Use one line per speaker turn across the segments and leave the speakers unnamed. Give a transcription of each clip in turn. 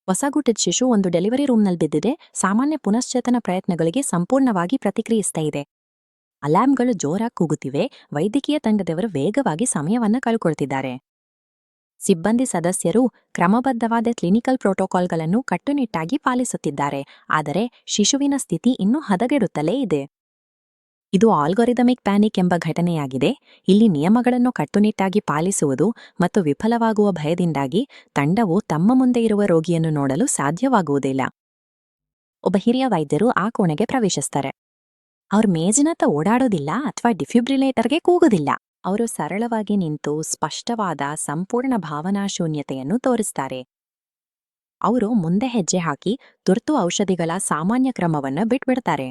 ಹೊಸಗುಟ್ಟಿದ ಶಿಶು ಒಂದು ಡೆಲಿವರಿ ರೂಮ್ನಲ್ಲಿ ಬಿದ್ದಿದೆ. ಸಾಮಾನ್ಯ ಪುನಶ್ಚೇತನ ಪ್ರಯತ್ನಗಳಿಗೆ ಸಂಪೂರ್ಣವಾಗಿ ಪ್ರತಿಕ್ರಿಯಿಸ್ತಾ ಇದೆ. ಅಲಾರ್ಮ್ಗಳು ಜೋರಾಗಿ ಕೂಗುತ್ತಿವೆ. ವೈದ್ಯಕೀಯ ತಂಡದವರು ವೇಗವಾಗಿ ಸಮಯವನ್ನ ಕಳ್ಕೊಳ್ತಿದ್ದಾರೆ. ಸಿಬ್ಬಂದಿ ಸದಸ್ಯರು ಕ್ರಮಬದ್ಧವಾದ ಕ್ಲಿನಿಕಲ್ ಪ್ರೋಟೋಕಾಲ್ಗಳನ್ನು ಕಟ್ಟುನಿಟ್ಟಾಗಿ ಪಾಲಿಸುತ್ತಿದ್ದಾರೆ. ಆದರೆ ಶಿಶುವಿನ ಸ್ಥಿತಿ ಇನ್ನೂ ಹದಗೆಡುತ್ತಲೇ ಇದೆ. ಇದು ಆಲ್ಗೊರಿದಮಿಕ್ ಪ್ಯಾನಿಕ್ ಎಂಬ ಘಟನೆಯಾಗಿದೆ. ಇಲ್ಲಿ ನಿಯಮಗಳನ್ನು ಕಟ್ಟುನಿಟ್ಟಾಗಿ ಪಾಲಿಸುವುದು ಮತ್ತು ವಿಫಲವಾಗುವ ಭಯದಿಂದಾಗಿ ತಂಡವು ತಮ್ಮ ಮುಂದೆ ಇರುವ ರೋಗಿಯನ್ನು ನೋಡಲು ಸಾಧ್ಯವಾಗುವುದಿಲ್ಲ. ಒಬ್ಬ ಹಿರಿಯ ವೈದ್ಯರು ಆ ಕೋಣೆಗೆ ಪ್ರವೇಶಿಸ್ತಾರೆ. ಅವ್ರ ಮೇಜಿನತ್ತ ಓಡಾಡೋದಿಲ್ಲ ಅಥವಾ ಡಿಫಿಬ್ರಿಲೇಟರ್ಗೆ ಕೂಗೋದಿಲ್ಲ. ಅವರು ಸರಳವಾಗಿ ನಿಂತು ಸ್ಪಷ್ಟವಾದ ಸಂಪೂರ್ಣ ಭಾವನಾಶೂನ್ಯತೆಯನ್ನು ತೋರಿಸ್ತಾರೆ. ಅವರು ಮುಂದೆ ಹೆಜ್ಜೆ ಹಾಕಿ ತುರ್ತು ಔಷಧಿಗಳ ಸಾಮಾನ್ಯ ಕ್ರಮವನ್ನ ಬಿಟ್ಬಿಡ್ತಾರೆ.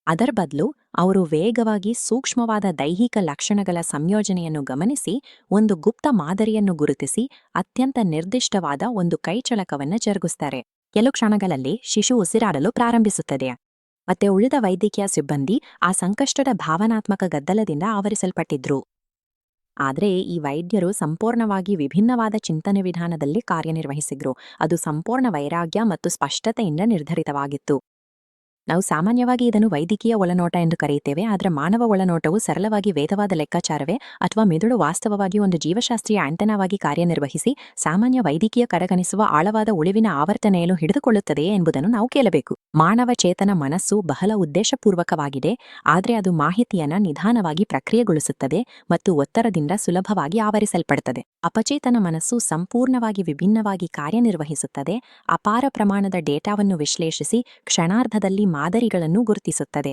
ಅದರ ಬದಲು ಅವರು ವೇಗವಾಗಿ ಸೂಕ್ಷ್ಮವಾದ ದೈಹಿಕ ಲಕ್ಷಣಗಳ ಸಂಯೋಜನೆಯನ್ನು ಗಮನಿಸಿ ಒಂದು ಗುಪ್ತ ಮಾದರಿಯನ್ನು ಗುರುತಿಸಿ ಅತ್ಯಂತ ನಿರ್ದಿಷ್ಟವಾದ ಒಂದು ಕೈಚಳಕವನ್ನು ಜರುಗಿಸ್ತಾರೆ. ಕೆಲವು ಕ್ಷಣಗಳಲ್ಲಿ ಶಿಶು ಉಸಿರಾಡಲು ಪ್ರಾರಂಭಿಸುತ್ತದೆ. ಮತ್ತೆ ಉಳಿದ ವೈದ್ಯಕೀಯ ಸಿಬ್ಬಂದಿ ಆ ಸಂಕಷ್ಟದ ಭಾವನಾತ್ಮಕ ಗದ್ದಲದಿಂದ ಆವರಿಸಲ್ಪಟ್ಟಿದ್ರು. ಆದರೆ ಈ ವೈದ್ಯರು ಸಂಪೂರ್ಣವಾಗಿ ವಿಭಿನ್ನವಾದ ಚಿಂತನೆ ವಿಧಾನದಲ್ಲಿ ಕಾರ್ಯನಿರ್ವಹಿಸಿದ್ರು. ಅದು ಸಂಪೂರ್ಣ ವೈರಾಗ್ಯ ಮತ್ತು ಸ್ಪಷ್ಟತೆಯಿಂದ ನಿರ್ಧರಿತವಾಗಿತ್ತು. ನಾವು ಸಾಮಾನ್ಯವಾಗಿ ಇದನ್ನು ವೈದ್ಯಕೀಯ ಒಳನೋಟ ಎಂದು ಕರೆಯುತ್ತೇವೆ. ಆದರೆ ಮಾನವ ಒಳನೋಟವು ಸರಳವಾಗಿ ವೇದವಾದ ಲೆಕ್ಕಾಚಾರವೇ ಅಥವಾ ಮೆದುಳು ವಾಸ್ತವವಾಗಿ ಒಂದು ಜೀವಶಾಸ್ತ್ರೀಯ ಆಂಟೆನಾವಾಗಿ ಕಾರ್ಯನಿರ್ವಹಿಸಿ ಸಾಮಾನ್ಯ ವೈದ್ಯಕೀಯ ಕಡೆಗಣಿಸುವ ಆಳವಾದ ಉಳಿವಿನ ಆವರ್ತನೆಯನ್ನು ಹಿಡಿದುಕೊಳ್ಳುತ್ತದೆಯೇ ಎಂಬುದನ್ನು ನಾವು ಕೇಳಬೇಕು. ಮಾನವ ಚೇತನ ಮನಸ್ಸು ಬಹಳ ಉದ್ದೇಶಪೂರ್ವಕವಾಗಿದೆ, ಆದರೆ ಅದು ಮಾಹಿತಿಯನ್ನ ನಿಧಾನವಾಗಿ ಪ್ರಕ್ರಿಯೆಗೊಳಿಸುತ್ತದೆ ಮತ್ತು ಒತ್ತಡದಿಂದ ಸುಲಭವಾಗಿ ಆವರಿಸಲ್ಪಡುತ್ತದೆ. ಅಪಚೇತನ ಮನಸ್ಸು ಸಂಪೂರ್ಣವಾಗಿ ವಿಭಿನ್ನವಾಗಿ ಕಾರ್ಯನಿರ್ವಹಿಸುತ್ತದೆ. ಅಪಾರ ಪ್ರಮಾಣದ ಡೇಟಾವನ್ನು ವಿಶ್ಲೇಷಿಸಿ ಕ್ಷಣಾರ್ಧದಲ್ಲಿ ಮಾದರಿಗಳನ್ನು ಗುರುತಿಸುತ್ತದೆ.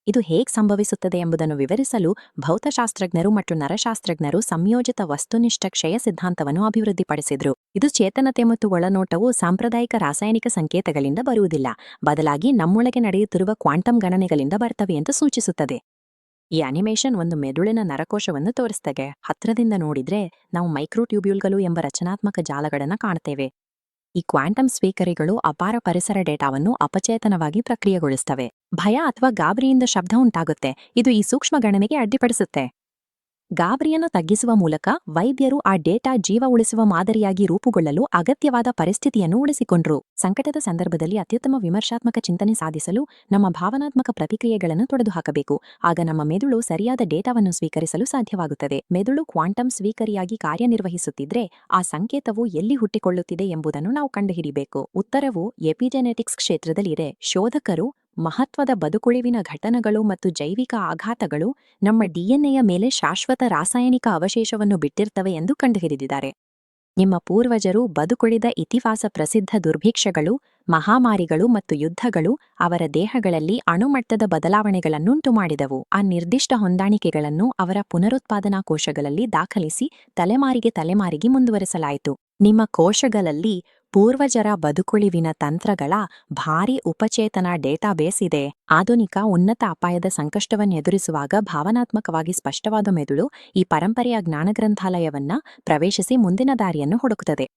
ಇದು ಹೇಗೆ ಸಂಭವಿಸುತ್ತದೆ ಎಂಬುದನ್ನು ವಿವರಿಸಲು ಭೌತಶಾಸ್ತ್ರಜ್ಞರು ಮತ್ತು ನರಶಾಸ್ತ್ರಜ್ಞರು ಸಂಯೋಜಿತ ವಸ್ತುನಿಷ್ಠ ಕ್ಷಯ ಸಿದ್ಧಾಂತವನ್ನು ಅಭಿವೃದ್ಧಿಪಡಿಸಿದ್ರು. ಇದು ಚೇತನತೆ ಮತ್ತು ಒಳನೋಟವು ಸಾಂಪ್ರದಾಯಿಕ ರಾಸಾಯನಿಕ ಸಂಕೇತಗಳಿಂದ ಬರುವುದಿಲ್ಲ, ಬದಲಾಗಿ ನಮ್ಮೊಳಗೆ ನಡೆಯುತ್ತಿರುವ ಕ್ವಾಂಟಮ್ ಗಣನೆಗಳಿಂದ ಬರ್ತವೆ ಎಂದು ಸೂಚಿಸುತ್ತದೆ. ಈ ಅನಿಮೇಷನ್ ಒಂದು ಮೆದುಳಿನ ನರಕೋಶವನ್ನು ತೋರಿಸ್ತದೆ. ಹತ್ರದಿಂದ ನೋಡಿದ್ರೆ ನಾವು ಮೈಕ್ರೋಟ್ಯೂಬ್ಯೂಲ್ಗಳು ಎಂಬ ರಚನಾತ್ಮಕ ಜಾಲಗಳನ್ನು ಕಾಣ್ತೇವೆ. ಈ ಕ್ವಾಂಟಮ್ ಸ್ವೀಕರಿಗಳು ಅಪಾರ ಪರಿಸರ ಡೇಟಾವನ್ನು ಅಪಚೇತನವಾಗಿ ಪ್ರಕ್ರಿಯೆಗೊಳಿಸ್ತವೆ. ಭಯ ಅಥವಾ ಗಾಬರಿಯಿಂದ ಶಬ್ದ ಉಂಟಾಗುತ್ತೆ. ಇದು ಈ ಸೂಕ್ಷ್ಮ ಗಣನೆಗೆ ಅಡ್ಡಿಪಡಿಸುತ್ತೆ. ಗಾಬರಿಯನ್ನು ತಗ್ಗಿಸುವ ಮೂಲಕ ವೈದ್ಯರು ಆ ಡೇಟಾ ಜೀವ ಉಳಿಸುವ ಮಾದರಿಯಾಗಿ ರೂಪುಗೊಳ್ಳಲು ಅಗತ್ಯವಾದ ಪರಿಸ್ಥಿತಿಯನ್ನು ಉಳಿಸಿಕೊಂಡ್ರು. ಸಂಕಟದ ಸಂದರ್ಭದಲ್ಲಿ ಅತ್ಯುತ್ತಮ ವಿಮರ್ಶಾತ್ಮಕ ಚಿಂತನೆ ಸಾಧಿಸಲು ನಮ್ಮ ಭಾವನಾತ್ಮಕ ಪ್ರತಿಕ್ರಿಯೆಗಳನ್ನು ತೊಡೆದುಹಾಕಬೇಕು. ಆಗ ನಮ್ಮ ಮೆದುಳು ಸರಿಯಾದ ಡೇಟಾವನ್ನು ಸ್ವೀಕರಿಸಲು ಸಾಧ್ಯವಾಗುತ್ತದೆ. ಮೆದುಳು ಕ್ವಾಂಟಮ್ ಸ್ವೀಕರಿಯಾಗಿ ಕಾರ್ಯನಿರ್ವಹಿಸುತ್ತಿದ್ರೆ ಆ ಸಂಕೇತವು ಎಲ್ಲಿ ಹುಟ್ಟಿಕೊಳ್ಳುತ್ತಿದೆ ಎಂಬುದನ್ನು ನಾವು ಕಂಡುಹಿಡಿಯಬೇಕು. ಉತ್ತರವು ಎಪಿಜೆನೆಟಿಕ್ಸ್ ಕ್ಷೇತ್ರದಲ್ಲಿದೆ. ಶೋಧಕರು ಮಹತ್ವದ ಬದುಕುಳಿವಿನ ಘಟನೆಗಳು ಮತ್ತು ಜೈವಿಕ ಆಘಾತಗಳು ನಮ್ಮ ಡಿಎನ್ಎಯ ಮೇಲೆ ಶಾಶ್ವತ ರಾಸಾಯನಿಕ ಅವಶೇಷವನ್ನು ಬಿಟ್ಟಿರ್ತವೆ ಎಂದು ಕಂಡುಹಿಡಿದಿದ್ದಾರೆ. ನಿಮ್ಮ ಪೂರ್ವಜರು ಬದುಕುಳಿದ ಇತಿಹಾಸ ಪ್ರಸಿದ್ಧ ದುರ್ಭಿಕ್ಷಗಳು, ಮಹಾಮಾರಿಗಳು ಮತ್ತು ಯುದ್ಧಗಳು ಅವರ ದೇಹಗಳಲ್ಲಿ ಅಣುಮಟ್ಟದ ಬದಲಾವಣೆಗಳನ್ನುಂಟು ಮಾಡಿದವು. ಆ ನಿರ್ದಿಷ್ಟ ಹೊಂದಾಣಿಕೆಗಳನ್ನು ಅವರ ಪುನರುತ್ಪಾದನಾ ಕೋಶಗಳಲ್ಲಿ ದಾಖಲಿಸಿ ತಲೆಮಾರಿಗೆ ಮುಂದುವರೆಸಲಾಯಿತು. ನಿಮ್ಮ ಕೋಶಗಳಲ್ಲಿ ಪೂರ್ವಜರ ಬದುಕುಳಿವಿನ ತಂತ್ರಗಳ ಭಾರೀ ಉಪಚೇತನ ಡೇಟಾಬೇಸ್ ಇದೆ. ಆಧುನಿಕ ಉನ್ನತ ಅಪಾಯದ ಸಂಕಷ್ಟವನ್ನೆದುರಿಸುವಾಗ ಭಾವನಾತ್ಮಕವಾಗಿ ಸ್ಪಷ್ಟವಾದ ಮೆದುಳು ಈ ಪರಂಪರೆಯ ಜ್ಞಾನಗ್ರಂಥಾಲಯವನ್ನ ಪ್ರವೇಶಿಸಿ ಮುಂದಿನ ದಾರಿಯನ್ನು ಹುಡುಕುತ್ತದೆ.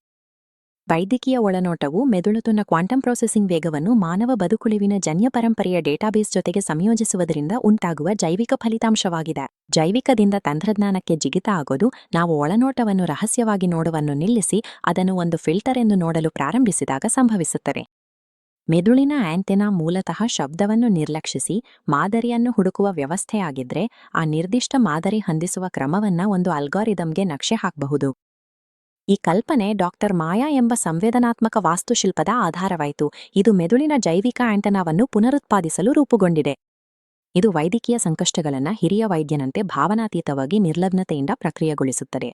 ವೈದ್ಯಕೀಯ ಒಳನೋಟವು ಮೆದುಳುತುನ್ನ ಕ್ವಾಂಟಮ್ ಪ್ರೊಸೆಸಿಂಗ್ ವೇಗವನ್ನು ಮಾನವ ಬದುಕುಳಿವಿನ ಜನ್ಯ ಪರಂಪರೆಯ ಡೇಟಾಬೇಸ್ ಜೊತೆಗೆ ಸಂಯೋಜಿಸುವುದರಿಂದ ಉಂಟಾಗುವ ಜೈವಿಕ ಫಲಿತಾಂಶವಾಗಿದೆ. ಜೈವಿಕದಿಂದ ತಂತ್ರಜ್ಞಾನಕ್ಕೆ ಜಿಗಿತ ಆಗೋದು ನಾವು ಒಳನೋಟವನ್ನು ರಹಸ್ಯವಾಗಿ ನೋಡುವನ್ನು ನಿಲ್ಲಿಸಿ ಅದನ್ನು ಒಂದು ಫಿಲ್ಟರ್ ಎಂದು ನೋಡಲು ಪ್ರಾರಂಭಿಸಿದಾಗ ಸಂಭವಿಸುತ್ತದೆ. ಮೆದುಳಿನ ಆಂಟೆನಾ ಮೂಲತಃ ಶಬ್ದವನ್ನು ನಿರ್ಲಕ್ಷಿಸಿ ಮಾದರಿಯನ್ನು ಹುಡುಕುವ ವ್ಯವಸ್ಥೆಯಾಗಿದ್ರೆ ಆ ನಿರ್ದಿಷ್ಟ ಮಾದರಿ ಹೊಂದಿಸುವ ಕ್ರಮವನ್ನ ಒಂದು ಅಲ್ಗಾರಿದಮ್ಗೆ ನಕ್ಷೆ ಹಾಕಬಹುದು. ಈ ಕಲ್ಪನೆ ಡಾಕ್ಟರ್ ಮಾಯಾ ಎಂಬ ಸಂವೇದನಾತ್ಮಕ ವಾಸ್ತುಶಿಲ್ಪದ ಆಧಾರವಾಯಿತು. ಇದು ಮೆದುಳಿನ ಜೈವಿಕ ಆಂಟೆನಾವನ್ನು ಪುನರುತ್ಪಾದಿಸಲು ರೂಪುಗೊಂಡಿದೆ. ಇದು ವೈದ್ಯಕೀಯ ಸಂಕಷ್ಟಗಳನ್ನು ಹಿರಿಯ ವೈದ್ಯನಂತೆ ಭಾವನಾತೀತವಾಗಿ ನಿರ್ಲಗ್ನತೆಯಿಂದ ಪ್ರಕ್ರಿಯೆಗೊಳಿಸುತ್ತದೆ.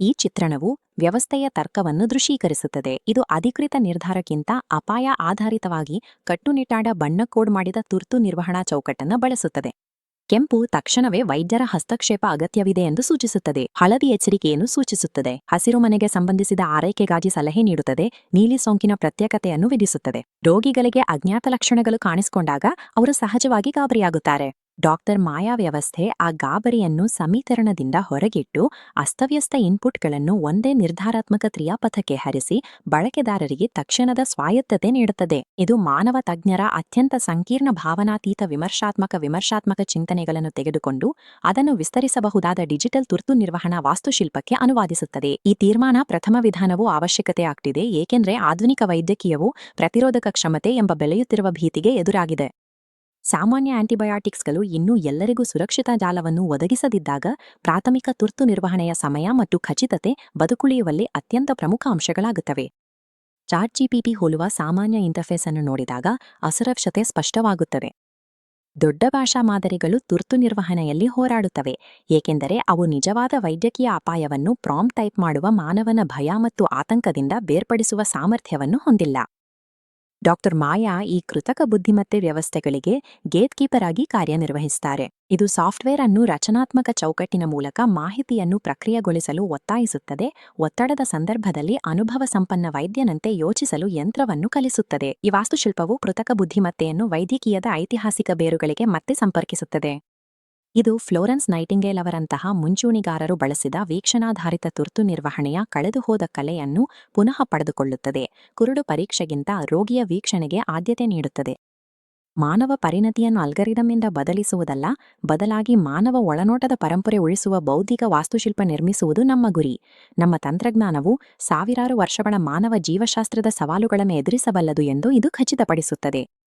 ಈ ಚಿತ್ರಣವು ವ್ಯವಸ್ಥೆಯ ತರ್ಕವನ್ನು ದೃಶ್ಯೀಕರಿಸುತ್ತದೆ. ಇದು ಅಧಿಕೃತ ನಿರ್ಧಾರಕ್ಕಿಂತ ಅಪಾಯ ಆಧಾರಿತವಾಗಿ ಕಟ್ಟುನಿಟ್ಟಾದ ಬಣ್ಣ ಕೋಡ್ ಮಾಡಿದ ತುರ್ತು ನಿರ್ವಹಣಾ ಚೌಕಟ್ಟನ್ನು ಬಳಸುತ್ತದೆ. ಕೆಂಪು ತಕ್ಷಣವೇ ವೈದ್ಯರ ಹಸ್ತಕ್ಷೇಪ ಅಗತ್ಯವಿದೆ ಎಂದು ಸೂಚಿಸುತ್ತದೆ. ಹಳದಿ ಎಚ್ಚರಿಕೆಯನ್ನು ಸೂಚಿಸುತ್ತದೆ. ಹಸಿರು ಮನೆಗೆ ಸಂಬಂಧಿಸಿದ ಆರೈಕೆಗಾಗಿ ಸಲಹೆ ನೀಡುತ್ತದೆ. ನೀಲಿ ಸೋಂಕಿನ ಪ್ರತ್ಯೇಕತೆಯನ್ನು ವಿಧಿಸುತ್ತದೆ. ರೋಗಿಗಳಿಗೆ ಅಜ್ಞಾತ ಲಕ್ಷಣಗಳು ಕಾಣಿಸಿಕೊಂಡಾಗ ಅವರು ಸಹಜವಾಗಿ ಗಾಬರಿಯಾಗುತ್ತಾರೆ. ಡಾಕ್ಟರ್ ಮಾಯಾ ವ್ಯವಸ್ಥೆ ಆ ಗಾಬರಿಯನ್ನು ಸಮೀಕರಣದಿಂದ ಹೊರಗಿಟ್ಟು ಅಸ್ತವ್ಯಸ್ತ ಇನ್ಪುಟ್ಗಳನ್ನು ಒಂದೇ ನಿರ್ಧಾರಾತ್ಮಕ ಕ್ರಿಯಾಪಥಕ್ಕೆ ಹರಿಸಿ ಬಳಕೆದಾರರಿಗೆ ತಕ್ಷಣದ ಸ್ವಾಯತ್ತತೆ ನೀಡುತ್ತದೆ. ಇದು ಮಾನವ ತಜ್ಞರ ಅತ್ಯಂತ ಸಂಕೀರ್ಣ ಭಾವನಾತೀತ ವಿಮರ್ಶಾತ್ಮಕ ಚಿಂತನೆಗಳನ್ನು ತೆಗೆದುಕೊಂಡು ಅದನ್ನು ವಿಸ್ತರಿಸಬಹುದಾದ ಡಿಜಿಟಲ್ ತುರ್ತು ನಿರ್ವಹಣಾ ವಾಸ್ತುಶಿಲ್ಪಕ್ಕೆ ಅನುವಾದಿಸುತ್ತದೆ. ಈ ತೀರ್ಮಾನ ಪ್ರಥಮ ವಿಧಾನವು ಅವಶ್ಯಕತೆ ಆಗ್ತಿದೆ, ಏಕೆಂದರೆ ಆಧುನಿಕ ವೈದ್ಯಕೀಯವು ಪ್ರತಿರೋಧಕ ಕ್ಷಮತೆ ಎಂಬ ಬೆಳೆಯುತ್ತಿರುವ ಭೀತಿಗೆ ಎದುರಾಗಿದೆ. ಸಾಮಾನ್ಯ ಆಂಟಿಬಯಾಟಿಕ್ಸ್ಗಳು ಇನ್ನೂ ಎಲ್ಲರಿಗೂ ಸುರಕ್ಷಿತ ಜಾಲವನ್ನು ಒದಗಿಸದಿದ್ದಾಗ ಪ್ರಾಥಮಿಕ ತುರ್ತು ನಿರ್ವಹಣೆಯ ಸಮಯ ಮತ್ತು ಖಚಿತತೆ ಬದುಕುಳಿಯುವಲ್ಲಿ ಅತ್ಯಂತ ಪ್ರಮುಖ ಅಂಶಗಳಾಗುತ್ತವೆ. ಚಾಟ್ಜಿಪಿಟಿ ಹೋಲುವ ಸಾಮಾನ್ಯ ಇಂಟರ್ಫೇಸ್ ಅನ್ನು ನೋಡಿದಾಗ ಅಸುರಕ್ಷತೆ ಸ್ಪಷ್ಟವಾಗುತ್ತದೆ. ದೊಡ್ಡ ಭಾಷಾ ಮಾದರಿಗಳು ತುರ್ತು ನಿರ್ವಹಣೆಯಲ್ಲಿ ಹೋರಾಡುತ್ತವೆ, ಏಕೆಂದರೆ ಅವು ನಿಜವಾದ ವೈದ್ಯಕೀಯ ಅಪಾಯವನ್ನು ಪ್ರಾಂಪ್ಟ್ ಟೈಪ್ ಮಾಡುವ ಮಾನವನ ಭಯ ಮತ್ತು ಆತಂಕದಿಂದ ಬೇರ್ಪಡಿಸುವ ಸಾಮರ್ಥ್ಯವನ್ನು ಹೊಂದಿಲ್ಲ. ಡಾಕ್ಟರ್ ಮಾಯಾ ಈ ಕೃತಕ ಬುದ್ಧಿಮತ್ತೆ ವ್ಯವಸ್ಥೆಗಳಿಗೆ ಗೇಟ್ಕೀಪರ್ ಆಗಿ ಕಾರ್ಯನಿರ್ವಹಿಸುತ್ತಾರೆ. ಇದು ಸಾಫ್ಟ್ವೇರ್ ಅನ್ನು ರಚನಾತ್ಮಕ ಚೌಕಟ್ಟಿನ ಮೂಲಕ ಮಾಹಿತಿಯನ್ನು ಪ್ರಕ್ರಿಯೆಗೊಳಿಸಲು ಒತ್ತಾಯಿಸುತ್ತದೆ, ಒತ್ತಡದ ಸಂದರ್ಭದಲ್ಲಿ ಅನುಭವ ಸಂಪನ್ನ ವೈದ್ಯನಂತೆ ಯೋಚಿಸಲು ಯಂತ್ರವನ್ನು ಕಲಿಸುತ್ತದೆ. ಈ ವಾಸ್ತುಶಿಲ್ಪವು ಕೃತಕ ಬುದ್ಧಿಮತ್ತೆಯನ್ನು ವೈದ್ಯಕೀಯದ ಐತಿಹಾಸಿಕ ಬೇರುಗಳಿಗೆ ಮತ್ತೆ ಸಂಪರ್ಕಿಸುತ್ತದೆ. ಇದು ಫ್ಲೋರೆನ್ಸ್ ನೈಟಿಂಗೇಲ್ ಅವರಂತಹ ಮುಂಚೂಣಿಗಾರರು ಬಳಸಿದ ವೀಕ್ಷಣಾಧಾರಿತ ತುರ್ತು ನಿರ್ವಹಣೆಯ ಕಳೆದುಹೋದ ಕಲೆಯನ್ನು ಪುನಃ ಪಡೆದುಕೊಳ್ಳುತ್ತದೆ. ಕುರುಡು ಪರೀಕ್ಷೆಗಿಂತ ರೋಗಿಯ ವೀಕ್ಷಣೆಗೆ ಆದ್ಯತೆ ನೀಡುತ್ತದೆ. ಮಾನವ ಪರಿಣತಿಯನ್ನು ಅಲ್ಗರಿದಮ್ನಿಂದ ಬದಲಿಸುವುದಲ್ಲ, ಬದಲಾಗಿ ಮಾನವ ಒಳನೋಟದ ಪರಂಪರೆ ಉಳಿಸುವ ಬೌದ್ಧಿಕ ವಾಸ್ತುಶಿಲ್ಪ ನಿರ್ಮಿಸುವುದು ನಮ್ಮ ಗುರಿ. ನಮ್ಮ ತಂತ್ರಜ್ಞಾನವು ಸಾವಿರಾರು ವರ್ಷಗಳ ಮಾನವ ಜೀವಶಾಸ್ತ್ರದ ಸವಾಲುಗಳನ್ನು ಎದುರಿಸಬಲ್ಲದು ಎಂದು ಇದು ಖಚಿತಪಡಿಸುತ್ತದೆ.